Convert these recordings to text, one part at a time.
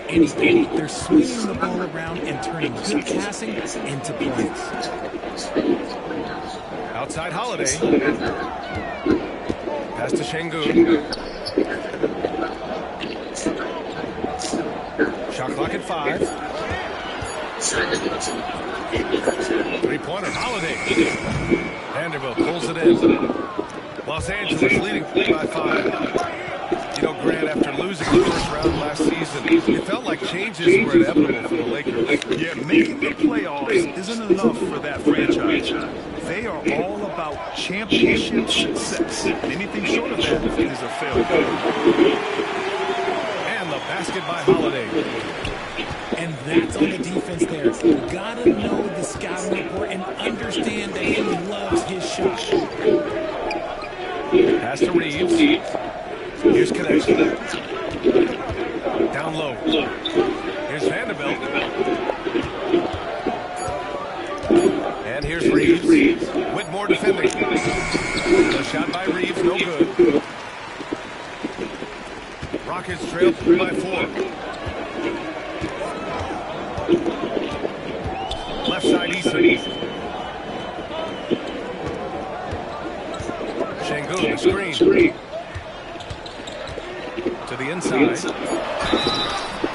anything. They're swinging the ball around and turning good passing into points. Outside Holiday. Pass to Şengün. Shot clock at 5. Three-pointer, Holiday. Vanderbilt pulls it in. Los Angeles leading by 5. You know, Grant, after losing the first round last season, it felt like changes were inevitable for the Lakers. Yeah, making the playoffs isn't enough for that franchise. They are all about championship success. Anything short of that is a failure. And the basket by Holiday. And that's on the defense there. You gotta know the scouting report and understand that he loves his shot. Pass to Reeves. Here's connection. Down low. Here's Vanderbilt. And here's Reeves. Whitmore defending. The shot by Reeves, no good. Rockets trail by 4. Left side, Eason. Şengün, the screen. To the inside.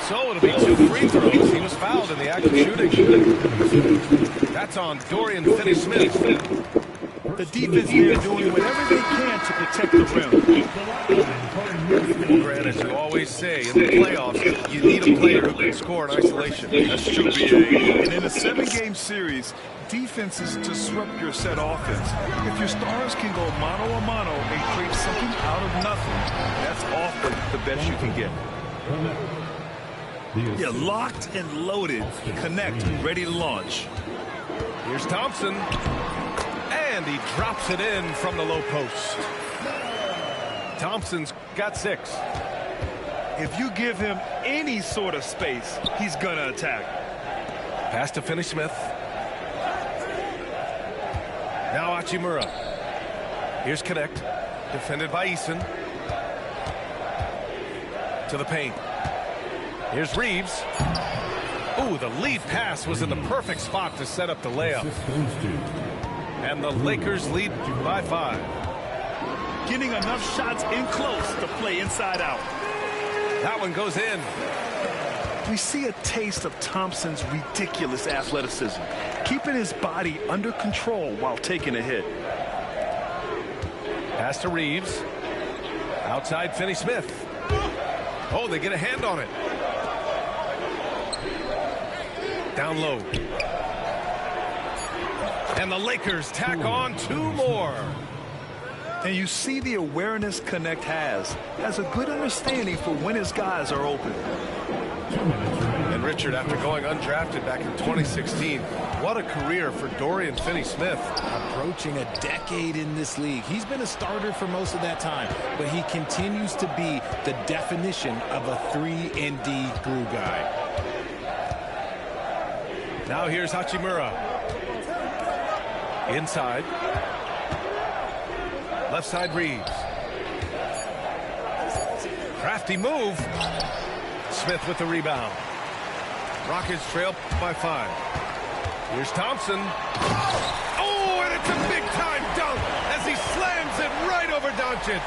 So it'll be 2 free throws. He was fouled in the act of shooting. That's on Dorian Finney-Smith. The defense here doing whatever they can to protect the rim. Well, Grant, as you always say, in the playoffs, you need a player who can score in isolation. That's true, B.A. And in a 7-game series, defense is disrupt your set offense. If your stars can go mano-a-mano and create something out of nothing, that's often the best you can get. Yeah, locked and loaded. Connect, ready to launch. Here's Thompson. And he drops it in from the low post. Thompson's got 6. If you give him any sort of space, he's going to attack. Pass to Finney-Smith. Now Hachimura. Here's Connect. Defended by Eason. To the paint. Here's Reeves. Ooh, the lead pass was in the perfect spot to set up the layup. And the Lakers lead by 5. Getting enough shots in close to play inside out. That one goes in. We see a taste of Thompson's ridiculous athleticism, keeping his body under control while taking a hit. Pass to Reeves. Outside Finney-Smith. Oh, they get a hand on it. Down low. And the Lakers tack on 2 more. And you see the awareness Connect has a good understanding for when his guys are open. And Richard, after going undrafted back in 2016, what a career for Dorian Finney-Smith. Approaching a decade in this league. He's been a starter for most of that time, but he continues to be the definition of a 3-and-D glue guy. Now here's Hachimura. Inside. Left side Reeves. Crafty move. Smith with the rebound. Rockets trail by 5. Here's Thompson. Oh, and it's a big-time dunk as he slams it right over Doncic.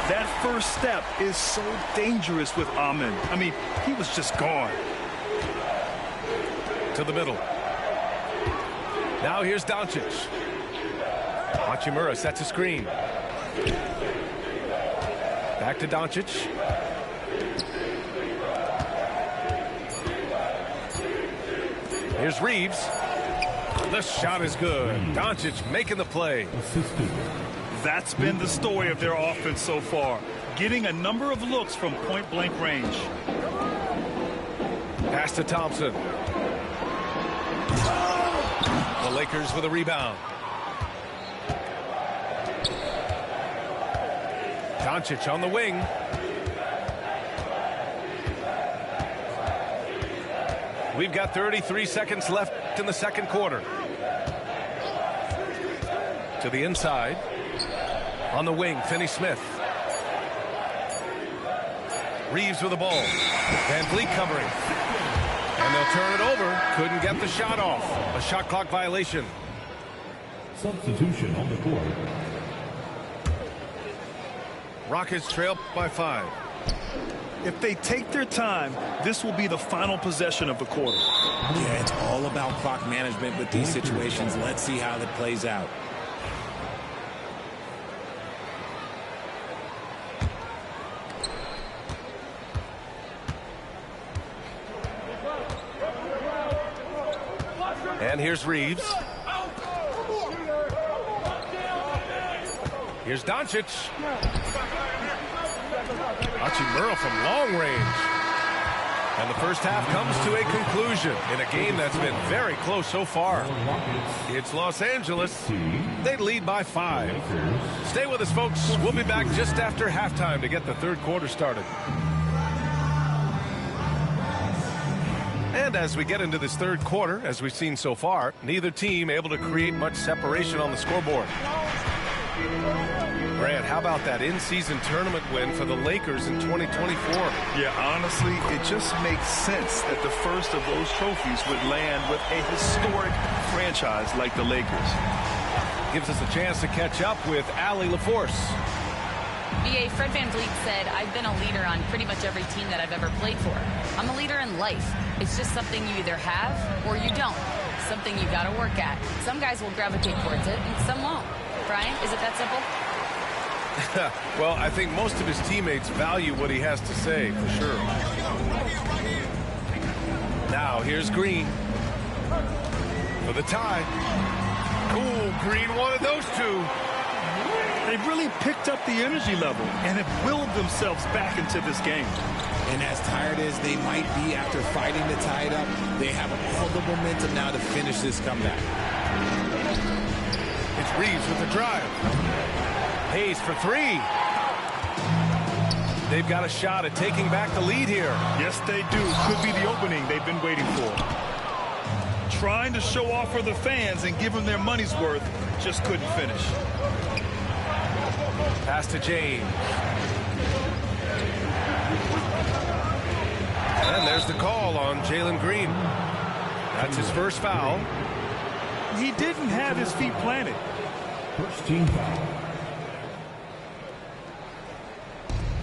That first step is so dangerous with Amen. I mean, he was just gone. To the middle. Now here's Doncic. Hachimura sets a screen. Back to Doncic. Here's Reeves. The shot is good. Doncic making the play. That's been the story of their offense so far. Getting a number of looks from point-blank range. Pass to Thompson. The Lakers with a rebound. Doncic on the wing. We've got 33 seconds left in the second quarter. To the inside. On the wing, Finney-Smith. Reeves with the ball. Van Vliet covering. And they'll turn it over. Couldn't get the shot off. A shot clock violation. Substitution on the court. Rockets trail by 5. If they take their time, this will be the final possession of the quarter. Yeah, it's all about clock management with these situations. Let's see how that plays out. And here's Reeves. Here's Doncic. Hachimura from long range. And the first half comes to a conclusion in a game that's been very close so far. It's Los Angeles. They lead by 5. Stay with us, folks. We'll be back just after halftime to get the third quarter started. And as we get into this third quarter, as we've seen so far, neither team able to create much separation on the scoreboard. Grant, how about that in-season tournament win for the Lakers in 2024? Yeah, honestly, it just makes sense that the first of those trophies would land with a historic franchise like the Lakers. Gives us a chance to catch up with Allie LaForce. BA, Fred VanVleet said, I've been a leader on pretty much every team that I've ever played for. I'm a leader in life. It's just something you either have or you don't. Something you got to work at. Some guys will gravitate towards it and some won't. Brian, is it that simple? Well, I think most of his teammates value what he has to say, for sure. Now, here's Green for the tie. Ooh, Green wanted those two. They've really picked up the energy level and have willed themselves back into this game. And as tired as they might be after fighting to tie it up, they have all the momentum now to finish this comeback. It's Reeves with the drive. Hayes for 3. They've got a shot at taking back the lead here. Yes, they do. Could be the opening they've been waiting for. Trying to show off for the fans and give them their money's worth, just couldn't finish. Pass to James. And there's the call on Jalen Green. That's his first foul. He didn't have his feet planted. First team foul.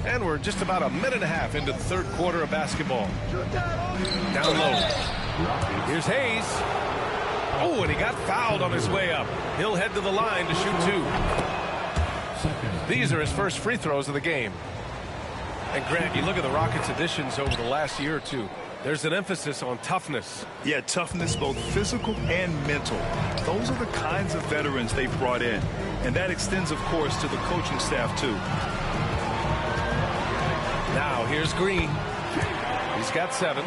And we're just about a minute and a half into the third quarter of basketball. Down low. Here's Hayes. Oh, and he got fouled on his way up. He'll head to the line to shoot 2. These are his first free throws of the game. And Grant, you look at the Rockets' additions over the last year or two. There's an emphasis on toughness. Yeah, toughness, both physical and mental. Those are the kinds of veterans they've brought in. And that extends, of course, to the coaching staff, too. Now, here's Green. He's got 7.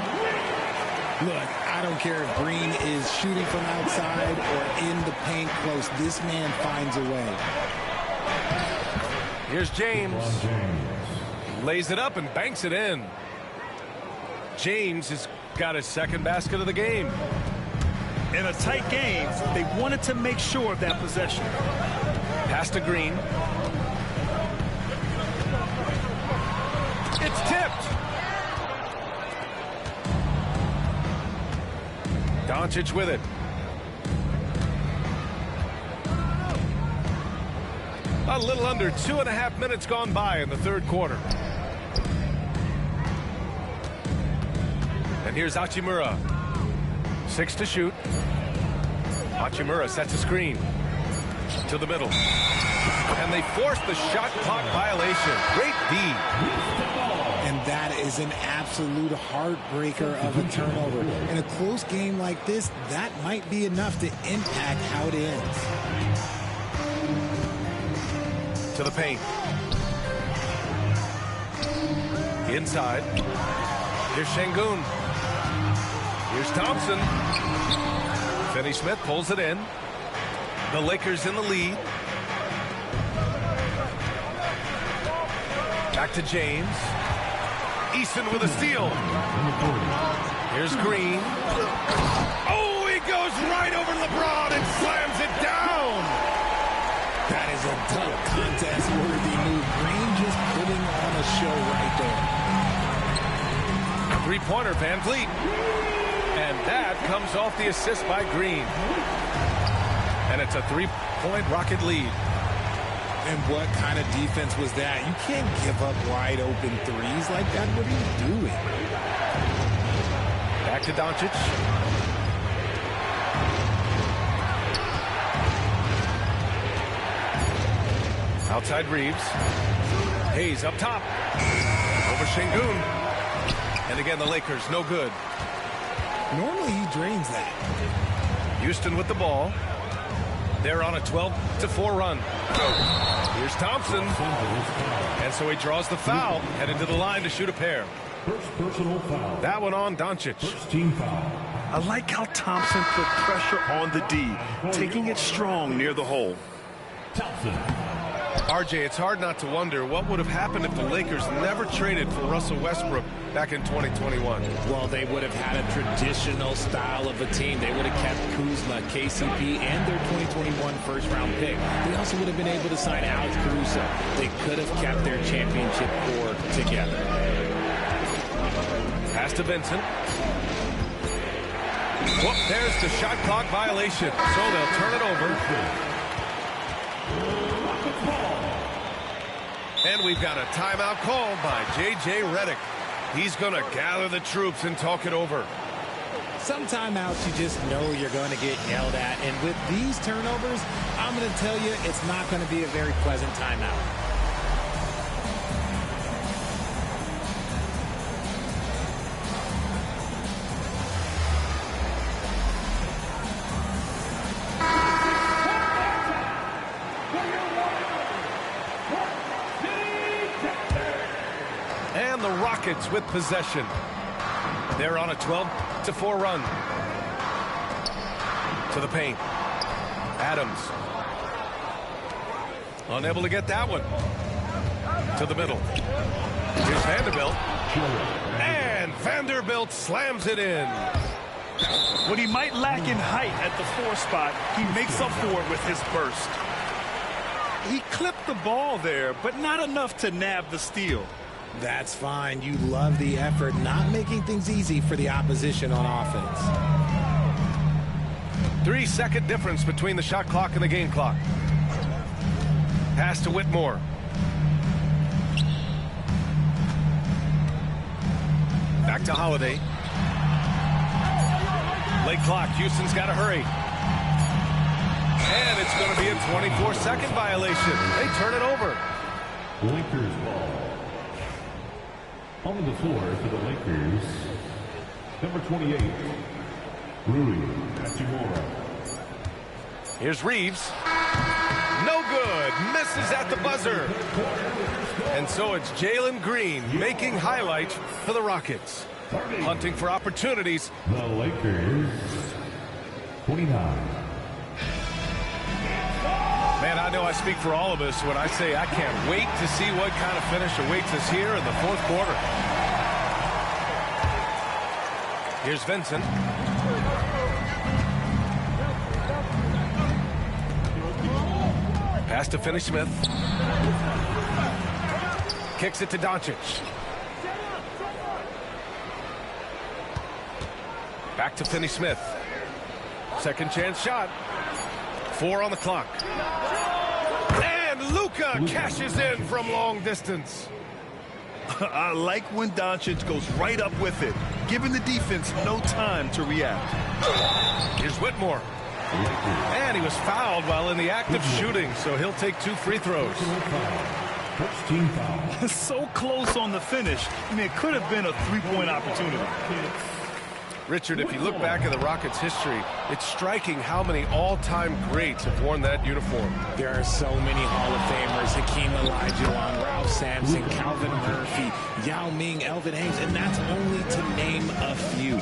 Look, I don't care if Green is shooting from outside or in the paint close. This man finds a way. Here's James. Lays it up and banks it in. James has got his second basket of the game. In a tight game, they wanted to make sure of that possession. Pass to Green. It's tipped. Doncic with it. A little under 2.5 minutes gone by in the third quarter. And here's Hachimura. 6 to shoot. Hachimura sets a screen to the middle. And they force the shot clock violation. Great D. And that is an absolute heartbreaker of a turnover. In a close game like this, that might be enough to impact how it ends. To the paint. Inside. Here's Şengün. Here's Thompson. Finney-Smith pulls it in. The Lakers in the lead. Back to James. Easton with a steal. Here's Green. Oh, he goes right over LeBron and slams it down. That is a dunk contest-worthy move. Green just putting on a show right there. three-pointer, Van Vliet. And that comes off the assist by Green. And it's a three-point Rocket lead. And what kind of defense was that? You can't give up wide open threes like that. What are you doing? Back to Doncic. Outside Reeves. Hayes up top. Over Şengün. And again, the Lakers, no good. Normally he drains that. Houston with the ball. They're on a 12-4 run. Here's Thompson. And so he draws the foul, headed to the line to shoot a pair. First personal foul. That one on Doncic. First team foul. I like how Thompson put pressure on the D, taking it strong near the hole. Thompson. RJ, it's hard not to wonder what would have happened if the Lakers never traded for Russell Westbrook back in 2021. Well, they would have had a traditional style of a team. They would have kept Kuzma, KCP, and their 2021 first-round pick. They also would have been able to sign Alex Caruso. They could have kept their championship core together. Pass to Vincent. Whoop, there's the shot clock violation. So they'll turn it over. And we've got a timeout called by J.J. Redick. He's going to gather the troops and talk it over. Some timeouts you just know you're going to get yelled at. And with these turnovers, I'm going to tell you it's not going to be a very pleasant timeout. And the Rockets with possession. They're on a 12-4 run. To the paint. Adams. Unable to get that one. To the middle. Here's Vanderbilt. And Vanderbilt slams it in. What he might lack in height at the 4 spot, he makes up for it with his burst. He clipped the ball there, but not enough to nab the steal. That's fine. You love the effort, not making things easy for the opposition on offense. 3-second difference between the shot clock and the game clock. Pass to Whitmore. Back to Holiday. Late clock. Houston's got to hurry. And it's going to be a 24-second violation. They turn it over. Lakers ball. On the floor for the Lakers, number 28, Rui Hachimura. Here's Reeves. No good. Misses at the buzzer. And so it's Jalen Green making highlights for the Rockets. Hunting for opportunities. The Lakers, 29. Man, I know I speak for all of us when I say I can't wait to see what kind of finish awaits us here in the fourth quarter. Here's Vincent. Pass to Finney-Smith. Kicks it to Doncic. Back to Finney-Smith. Second chance shot. 4 on the clock. And Luka cashes in from long distance. I like when Doncic goes right up with it, giving the defense no time to react. Here's Whitmore. And he was fouled while in the act of shooting, so he'll take 2 free throws. First team foul. So close on the finish. I mean, it could have been a 3-point opportunity. Richard, if you look back at the Rockets' history, it's striking how many all-time greats have worn that uniform. There are so many Hall of Famers: Hakeem Olajuwon, Ralph Sampson, Calvin Murphy, Yao Ming, Elvin Hayes, and that's only to name a few.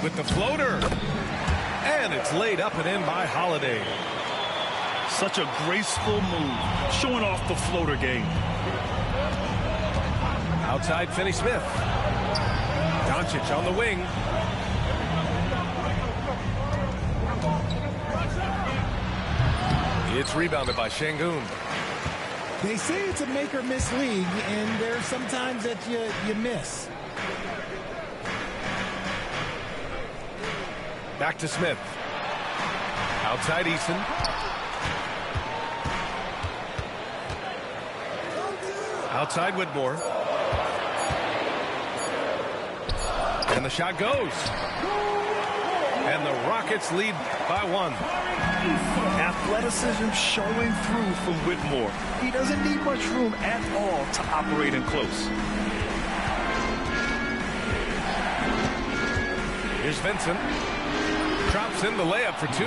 With the floater. And it's laid up and in by Holiday. Such a graceful move, showing off the floater game. Outside Finney-Smith. Doncic on the wing. It's rebounded by Şengün. They say it's a make or miss league, and there are some times that you miss. Back to Smith. Outside Eason. Outside Whitmore. And the shot goes. And the Rockets lead by 1. Athleticism showing through from Whitmore. He doesn't need much room at all to operate in close. Here's Vincent. Drops in the layup for 2.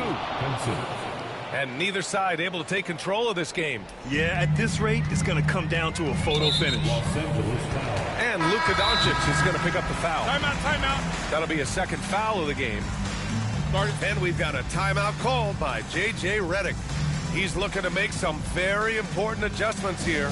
And neither side able to take control of this game. Yeah, at this rate, it's going to come down to a photo finish. And Luka Doncic is going to pick up the foul. Timeout. That'll be a second foul of the game. And we've got a timeout called by J.J. Redick. He's looking to make some very important adjustments here.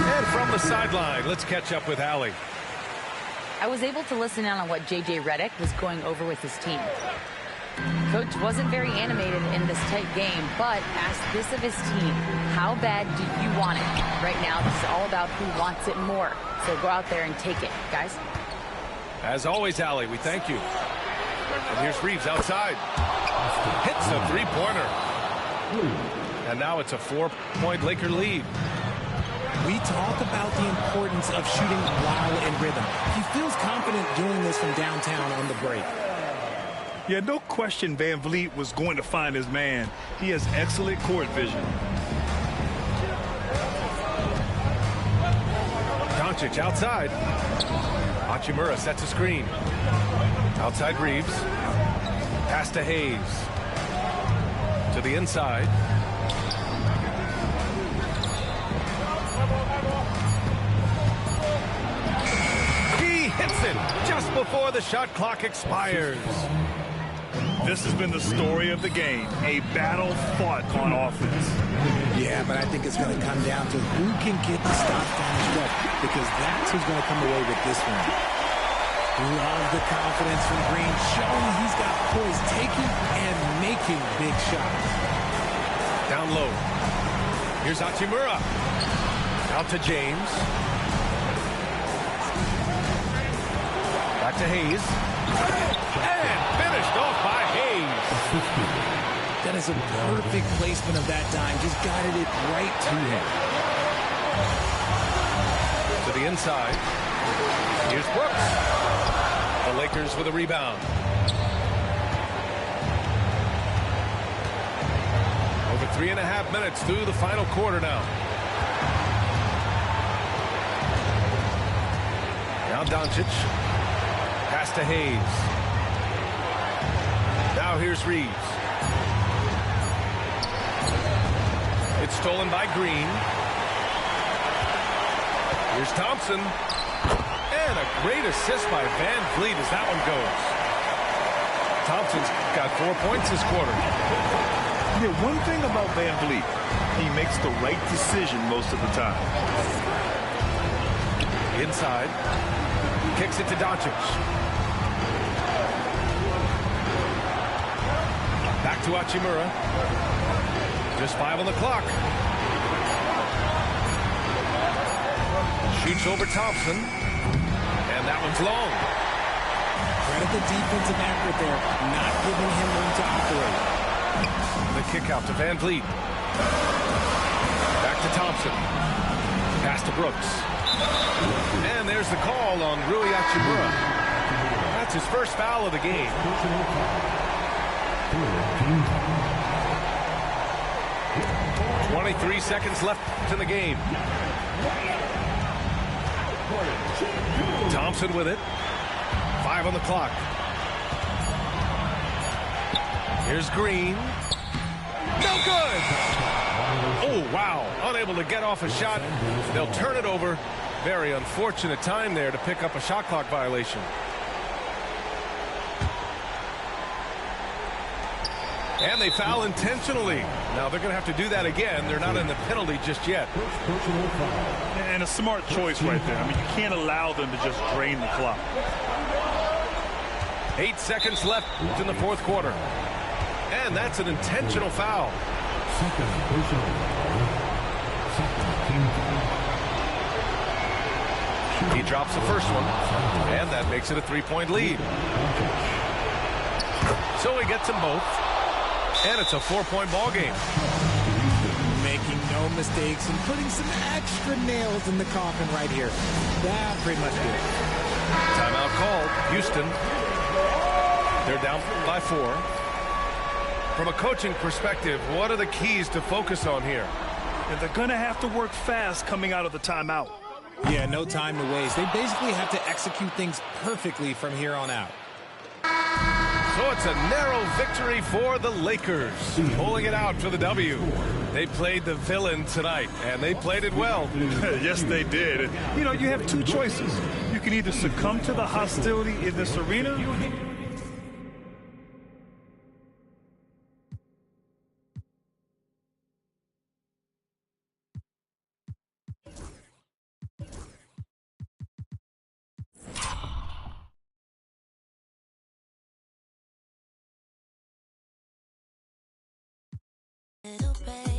And from the sideline, let's catch up with Allie. I was able to listen in on what J.J. Redick was going over with his team. Coach wasn't very animated in this tight game, but asked this of his team: how bad do you want it? Right now, this is all about who wants it more. So go out there and take it, guys. As always, Allie, we thank you. And here's Reeves outside. Hits a three-pointer. And now it's a 4-point Laker lead. We talk about the importance of shooting while in rhythm. He feels confident doing this from downtown on the break. Yeah, no question Van Vliet was going to find his man. He has excellent court vision. Doncic outside. Hachimura sets a screen. Outside Reeves. Pass to Hayes. To the inside. He hits it just before the shot clock expires. This has been the story of the game, a battle fought on offense. Yeah, but I think it's going to come down to who can get the stop down the stretch, because that's who's going to come away with this one. Love the confidence from Green, showing he's got poise, taking and making big shots. Down low. Here's Hachimura. Out to James. Back to Hayes. And finished off by Hayes. That is a perfect placement of that dime. Just guided it right to him. To the inside. Here's Brooks. The Lakers with a rebound. Over 3.5 minutes through the final quarter now. Now Doncic. Pass to Hayes. Now here's Reeves. It's stolen by Green. Here's Thompson. And a great assist by Van Vliet as that one goes. Thompson's got 4 points this quarter. Yeah, one thing about Van Vliet, he makes the right decision most of the time. Inside. Kicks it to Doncic. Back to Hachimura. Just 5 on the clock. Shoots over Thompson. And that one's long. Credit the defensive effort there, not giving him room to operate. The kick out to Van Vliet. Back to Thompson. Pass to Brooks. And there's the call on Rui Hachimura. That's his first foul of the game. 23 seconds left in the game. Thompson with it. 5 on the clock. Here's Green. No good! Oh, wow. Unable to get off a shot. They'll turn it over. Very unfortunate time there to pick up a shot clock violation. And they foul intentionally. Now they're going to have to do that again. They're not in the penalty just yet. And a smart choice right there. I mean, you can't allow them to just drain the clock. 8 seconds left in the fourth quarter. And that's an intentional foul. He drops the first one, and that makes it a 3-point lead. So he gets them both, and it's a 4-point ball game. Making no mistakes and putting some extra nails in the coffin right here. That pretty much did it. Timeout called. Houston. They're down by 4. From a coaching perspective, what are the keys to focus on here? And they're going to have to work fast coming out of the timeout. Yeah, no time to waste. They basically have to execute things perfectly from here on out. So it's a narrow victory for the Lakers, pulling it out for the W. They played the villain tonight, and they played it well. Yes, they did. You know, you have two choices. You can either succumb to the hostility in this arena, Little baby.